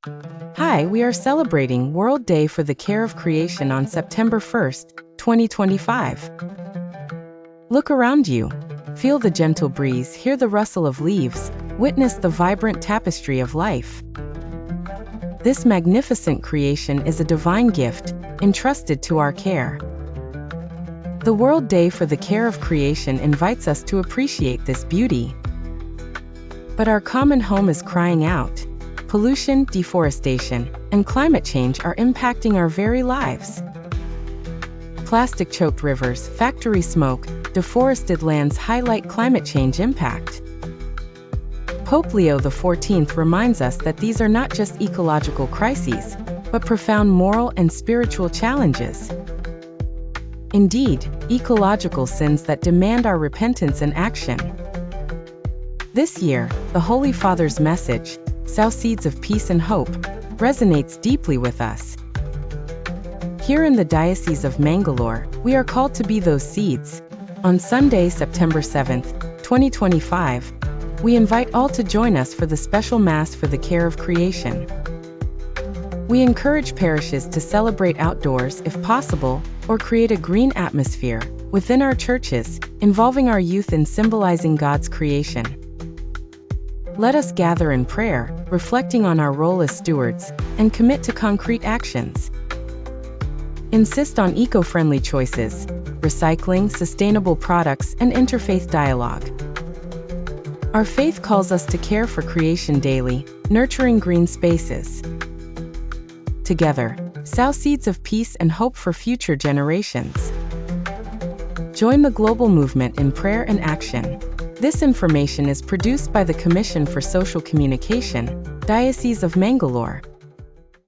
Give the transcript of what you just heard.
Hi, we are celebrating World Day for the Care of Creation on September 1st, 2025. Look around you. Feel the gentle breeze, hear the rustle of leaves, witness the vibrant tapestry of life. This magnificent creation is a divine gift, entrusted to our care. The World Day for the Care of Creation invites us to appreciate this beauty. But our common home is crying out. Pollution, deforestation, and climate change are impacting our very lives. Plastic-choked rivers, factory smoke, deforested lands highlight climate change impact. Pope Leo XIV reminds us that these are not just ecological crises, but profound moral and spiritual challenges. Indeed, ecological sins that demand our repentance and action. This year, the Holy Father's message, "Sow seeds of peace and hope," resonates deeply with us. Here in the Diocese of Mangalore, we are called to be those seeds. On Sunday, September 7th, 2025, we invite all to join us for the special Mass for the Care of Creation. We encourage parishes to celebrate outdoors if possible, or create a green atmosphere within our churches, involving our youth in symbolizing God's creation. Let us gather in prayer, reflecting on our role as stewards, and commit to concrete actions. Insist on eco-friendly choices, recycling, sustainable products, and interfaith dialogue. Our faith calls us to care for creation daily, nurturing green spaces. Together, sow seeds of peace and hope for future generations. Join the global movement in prayer and action. This information is produced by the Commission for Social Communication, Diocese of Mangalore.